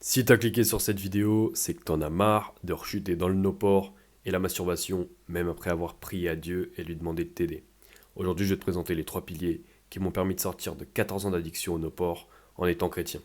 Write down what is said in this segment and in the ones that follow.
Si t'as cliqué sur cette vidéo, c'est que t'en as marre de rechuter dans le no-port et la masturbation, même après avoir prié à Dieu et lui demandé de t'aider. Aujourd'hui, je vais te présenter les 3 piliers qui m'ont permis de sortir de 14 ans d'addiction au no-port en étant chrétien.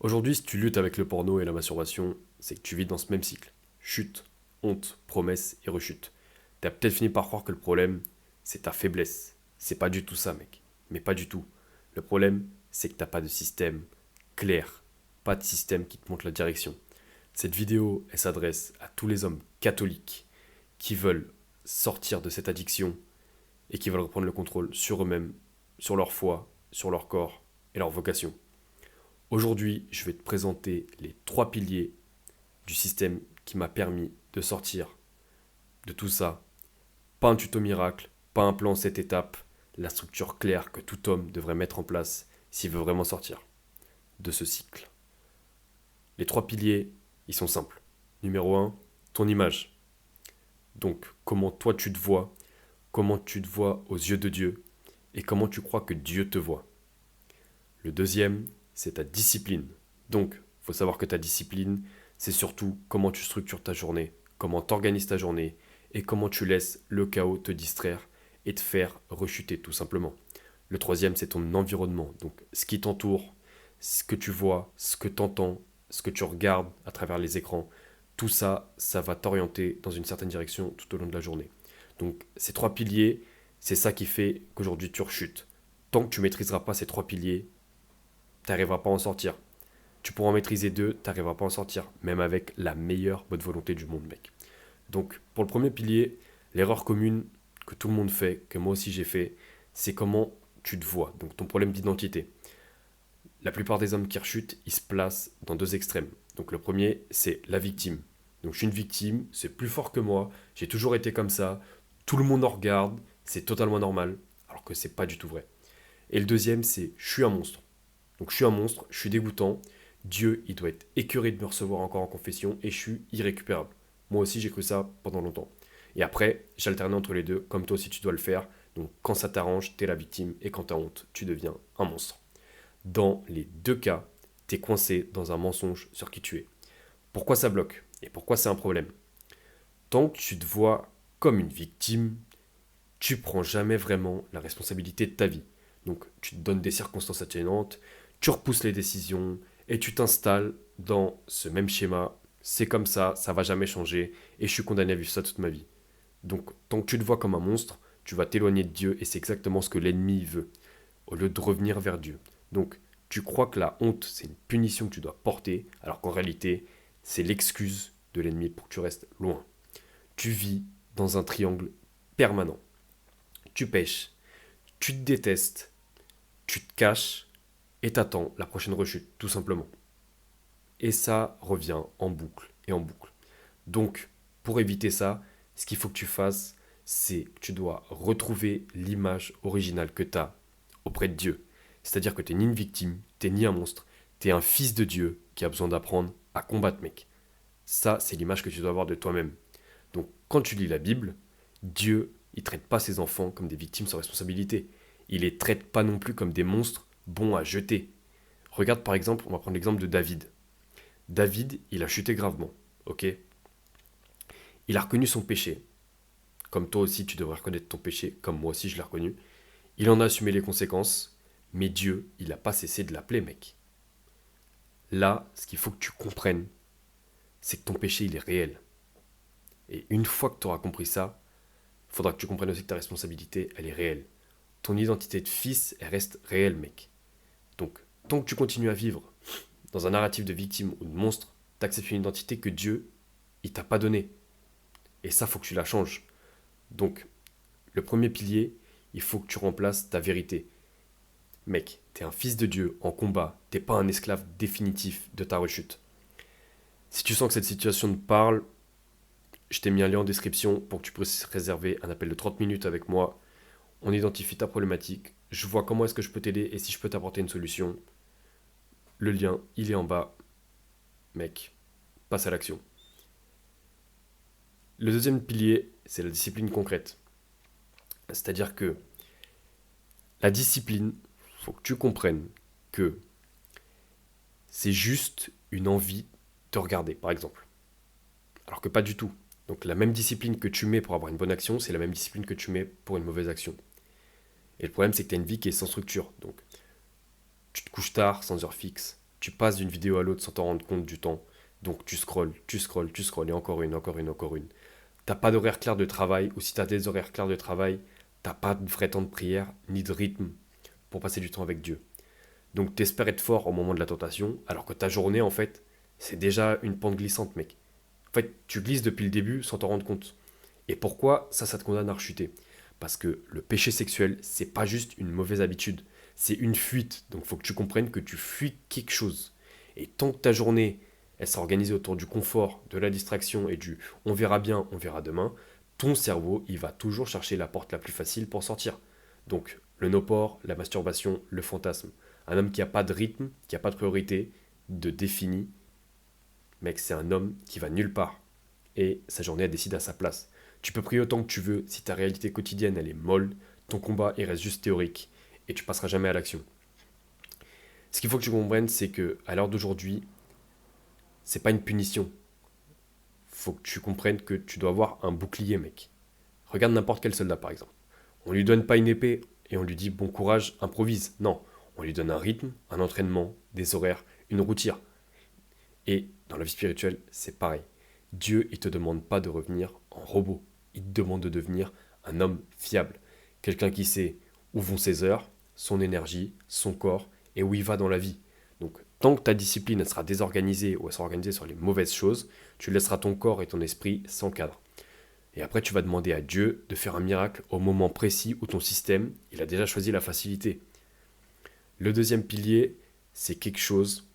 Aujourd'hui, si tu luttes avec le porno et la masturbation, c'est que tu vis dans ce même cycle. Chute, honte, promesse et rechute. T'as peut-être fini par croire que le problème, c'est ta faiblesse. C'est pas du tout ça, mec. Mais pas du tout. Le problème, c'est que t'as pas de système clair. Pas de système qui te montre la direction. Cette vidéo, elle s'adresse à tous les hommes catholiques qui veulent sortir de cette addiction et qui veulent reprendre le contrôle sur eux-mêmes, sur leur foi, sur leur corps et leur vocation. Aujourd'hui, je vais te présenter les 3 piliers du système qui m'a permis de sortir de tout ça. Pas un tuto miracle, pas un plan en 7 étapes, la structure claire que tout homme devrait mettre en place s'il veut vraiment sortir de ce cycle. Les 3 piliers, ils sont simples. Numéro un, ton image. Donc, comment toi tu te vois, comment tu te vois aux yeux de Dieu et comment tu crois que Dieu te voit. Le deuxième, c'est ta discipline. Donc, il faut savoir que ta discipline, c'est surtout comment tu structures ta journée, comment tu organises ta journée et comment tu laisses le chaos te distraire et te faire rechuter tout simplement. Le troisième, c'est ton environnement. Donc, ce qui t'entoure, ce que tu vois, ce que tu entends, ce que tu regardes à travers les écrans, tout ça, ça va t'orienter dans une certaine direction tout au long de la journée. Donc, ces 3 piliers, c'est ça qui fait qu'aujourd'hui tu rechutes. Tant que tu maîtriseras pas ces 3 piliers, tu n'arriveras pas à en sortir. Tu pourras en maîtriser 2, tu n'arriveras pas à en sortir, même avec la meilleure bonne volonté du monde, mec. Donc, pour le premier pilier, l'erreur commune que tout le monde fait, que moi aussi j'ai fait, c'est comment tu te vois, donc ton problème d'identité. La plupart des hommes qui rechutent, ils se placent dans 2 extrêmes. Donc le premier, c'est la victime. Donc je suis une victime, c'est plus fort que moi, j'ai toujours été comme ça, tout le monde en regarde, c'est totalement normal, alors que c'est pas du tout vrai. Et le deuxième, c'est je suis un monstre. Donc je suis un monstre, je suis dégoûtant, Dieu, il doit être écœuré de me recevoir encore en confession et je suis irrécupérable. Moi aussi, j'ai cru ça pendant longtemps. Et après, j'alternais entre les deux, comme toi aussi tu dois le faire. Donc quand ça t'arrange, t'es la victime, et quand t'as honte, tu deviens un monstre. Dans les 2 cas, t'es coincé dans un mensonge sur qui tu es. Pourquoi ça bloque et pourquoi c'est un problème? Tant que tu te vois comme une victime, tu prends jamais vraiment la responsabilité de ta vie. Donc tu te donnes des circonstances atténuantes, tu repousses les décisions et tu t'installes dans ce même schéma. C'est comme ça va jamais changer et je suis condamné à vivre ça toute ma vie. Donc tant que tu te vois comme un monstre, tu vas t'éloigner de Dieu et c'est exactement ce que l'ennemi veut, au lieu de revenir vers Dieu. Donc tu crois que la honte, c'est une punition que tu dois porter, alors qu'en réalité, c'est l'excuse de l'ennemi pour que tu restes loin. Tu vis dans un triangle permanent. Tu pêches, tu te détestes, tu te caches et t'attends la prochaine rechute, tout simplement. Et ça revient en boucle et en boucle. Donc, pour éviter ça, ce qu'il faut que tu fasses, c'est que tu dois retrouver l'image originale que tu as auprès de Dieu. C'est-à-dire que tu n'es ni une victime, tu n'es ni un monstre, tu es un fils de Dieu qui a besoin d'apprendre à combattre, mec. Ça, c'est l'image que tu dois avoir de toi-même. Donc, quand tu lis la Bible, Dieu, il traite pas ses enfants comme des victimes sans responsabilité. Il les traite pas non plus comme des monstres bons à jeter. Regarde par exemple, on va prendre l'exemple de David. David, il a chuté gravement, ok? Il a reconnu son péché, comme toi aussi tu devrais reconnaître ton péché, comme moi aussi je l'ai reconnu. Il en a assumé les conséquences, mais Dieu, il n'a pas cessé de l'appeler, mec. Là, ce qu'il faut que tu comprennes, c'est que ton péché, il est réel. Et une fois que tu auras compris ça, il faudra que tu comprennes aussi que ta responsabilité, elle est réelle. Ton identité de fils, elle reste réelle, mec. Donc, tant que tu continues à vivre dans un narratif de victime ou de monstre, t'acceptes une identité que Dieu, il t'a pas donnée. Et ça, faut que tu la changes. Donc, le premier pilier, il faut que tu remplaces ta vérité. Mec, t'es un fils de Dieu en combat, t'es pas un esclave définitif de ta rechute. Si tu sens que cette situation te parle, je t'ai mis un lien en description pour que tu puisses réserver un appel de 30 minutes avec moi. On identifie ta problématique, je vois comment est-ce que je peux t'aider et si je peux t'apporter une solution. Le lien, il est en bas. Mec, passe à l'action. Le deuxième pilier, c'est la discipline concrète. C'est-à-dire que la discipline, il faut que tu comprennes que c'est juste une envie de regarder, par exemple. Alors que pas du tout. Donc la même discipline que tu mets pour avoir une bonne action, c'est la même discipline que tu mets pour une mauvaise action. Et le problème, c'est que tu as une vie qui est sans structure. Donc tu te couches tard, sans heure fixe. Tu passes d'une vidéo à l'autre sans t'en rendre compte du temps. Donc tu scrolles, tu scrolles, tu scrolles, et encore une, encore une, encore une. T'as pas d'horaire clair de travail, ou si t'as des horaires clairs de travail, t'as pas de vrai temps de prière, ni de rythme pour passer du temps avec Dieu. Donc t'espères être fort au moment de la tentation, alors que ta journée, en fait, c'est déjà une pente glissante, mec. En fait, tu glisses depuis le début sans t'en rendre compte. Et pourquoi ça te condamne à rechuter? Parce que le péché sexuel, c'est pas juste une mauvaise habitude, c'est une fuite. Donc il faut que tu comprennes que tu fuis quelque chose. Et tant que ta journée, elle sera organisée autour du confort, de la distraction et du on verra bien, on verra demain, ton cerveau, il va toujours chercher la porte la plus facile pour sortir. Donc le no-port, la masturbation, le fantasme. Un homme qui n'a pas de rythme, qui n'a pas de priorité, de défini, mec, c'est un homme qui va nulle part. Et sa journée, elle décide à sa place. Tu peux prier autant que tu veux, si ta réalité quotidienne, elle est molle, ton combat, il reste juste théorique, et tu passeras jamais à l'action. Ce qu'il faut que tu comprennes, c'est que à l'heure d'aujourd'hui, c'est pas une punition. Faut que tu comprennes que tu dois avoir un bouclier, mec. Regarde n'importe quel soldat, par exemple. On lui donne pas une épée et on lui dit bon courage, improvise. Non, on lui donne un rythme, un entraînement, des horaires, une routine. Et dans la vie spirituelle, c'est pareil. Dieu, il ne te demande pas de revenir en robot. Il te demande de devenir un homme fiable. Quelqu'un qui sait où vont ses heures, son énergie, son corps et où il va dans la vie. Donc, tant que ta discipline elle sera désorganisée ou elle sera organisée sur les mauvaises choses, tu laisseras ton corps et ton esprit sans cadre. Et après, tu vas demander à Dieu de faire un miracle au moment précis où ton système, il a déjà choisi la facilité. Le deuxième pilier, c'est quelque chose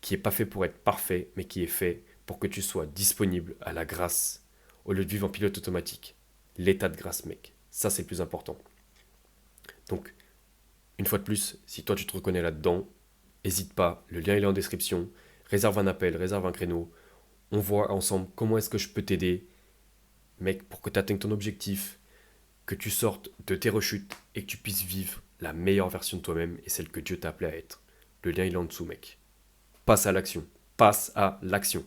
qui n'est pas fait pour être parfait, mais qui est fait pour que tu sois disponible à la grâce au lieu de vivre en pilote automatique. L'état de grâce, mec. Ça, c'est le plus important. Donc, une fois de plus, si toi tu te reconnais là-dedans, n'hésite pas, le lien il est en description. Réserve un appel, réserve un créneau. On voit ensemble comment est-ce que je peux t'aider, mec, pour que tu atteignes ton objectif, que tu sortes de tes rechutes et que tu puisses vivre la meilleure version de toi-même et celle que Dieu t'a appelé à être. Le lien il est en dessous, mec. Passe à l'action. Passe à l'action.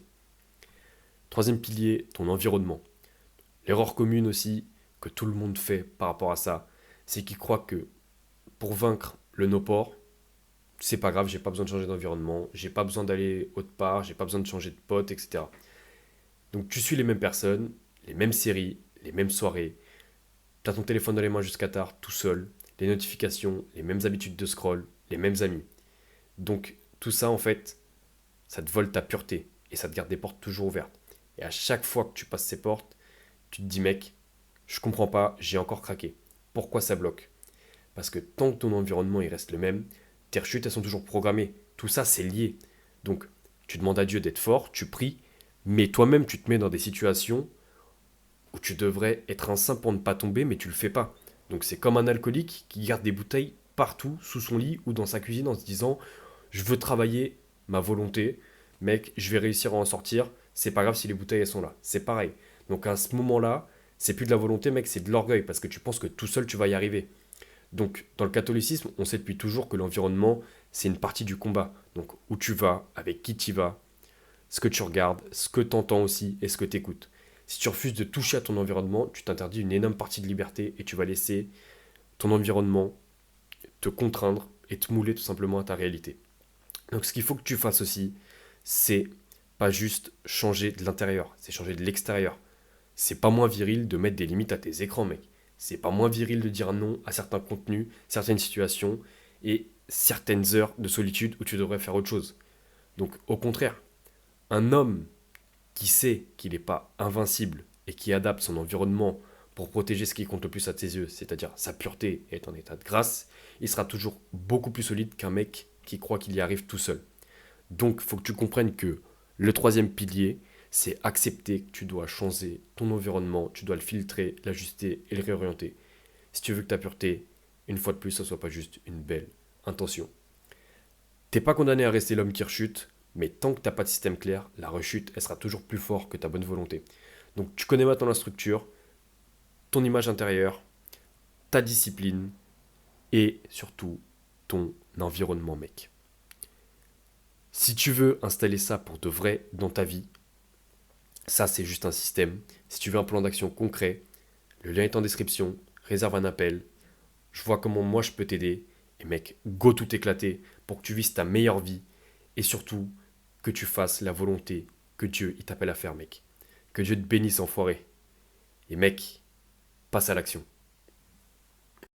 Troisième pilier, ton environnement. L'erreur commune aussi que tout le monde fait par rapport à ça, c'est qu'il croit que pour vaincre le no-port, c'est pas grave, j'ai pas besoin de changer d'environnement, j'ai pas besoin d'aller autre part, j'ai pas besoin de changer de pote, etc. Donc tu suis les mêmes personnes, les mêmes séries, les mêmes soirées, t'as ton téléphone dans les mains jusqu'à tard, tout seul, les notifications, les mêmes habitudes de scroll, les mêmes amis. Donc tout ça en fait, ça te vole ta pureté et ça te garde des portes toujours ouvertes. Et à chaque fois que tu passes ces portes, tu te dis mec, je comprends pas, j'ai encore craqué. Pourquoi ça bloque? Parce que tant que ton environnement il reste le même, tes rechutes elles sont toujours programmées. Tout ça c'est lié. Donc tu demandes à Dieu d'être fort, tu pries, mais toi-même tu te mets dans des situations où tu devrais être un saint pour ne pas tomber, mais tu le fais pas. Donc c'est comme un alcoolique qui garde des bouteilles partout, sous son lit ou dans sa cuisine en se disant je veux travailler ma volonté, mec, je vais réussir à en sortir, c'est pas grave si les bouteilles elles sont là. C'est pareil. Donc à ce moment-là, c'est plus de la volonté, mec, c'est de l'orgueil parce que tu penses que tout seul tu vas y arriver. Donc dans le catholicisme, on sait depuis toujours que l'environnement, c'est une partie du combat. Donc où tu vas, avec qui tu vas, ce que tu regardes, ce que tu entends aussi et ce que tu écoutes. Si tu refuses de toucher à ton environnement, tu t'interdis une énorme partie de liberté et tu vas laisser ton environnement te contraindre et te mouler tout simplement à ta réalité. Donc ce qu'il faut que tu fasses aussi, c'est pas juste changer de l'intérieur, c'est changer de l'extérieur. C'est pas moins viril de mettre des limites à tes écrans, mec. C'est pas moins viril de dire non à certains contenus, certaines situations et certaines heures de solitude où tu devrais faire autre chose. Donc au contraire, un homme qui sait qu'il n'est pas invincible et qui adapte son environnement pour protéger ce qui compte le plus à tes yeux, c'est-à-dire sa pureté et être en état de grâce, il sera toujours beaucoup plus solide qu'un mec qui croit qu'il y arrive tout seul. Donc, il faut que tu comprennes que le troisième pilier, c'est accepter que tu dois changer ton environnement, tu dois le filtrer, l'ajuster et le réorienter. Si tu veux que ta pureté, une fois de plus, ce soit pas juste une belle intention. T'es pas condamné à rester l'homme qui rechute, mais tant que t'as pas de système clair, la rechute, elle sera toujours plus forte que ta bonne volonté. Donc tu connais maintenant la structure, ton image intérieure, ta discipline et surtout ton environnement, mec. Si tu veux installer ça pour de vrai dans ta vie, ça c'est juste un système. Si tu veux un plan d'action concret, le lien est en description, réserve un appel, je vois comment moi je peux t'aider. Et mec, go tout éclater pour que tu vises ta meilleure vie et surtout que tu fasses la volonté que Dieu il t'appelle à faire, mec. Que Dieu te bénisse, enfoiré. Et mec, passe à l'action.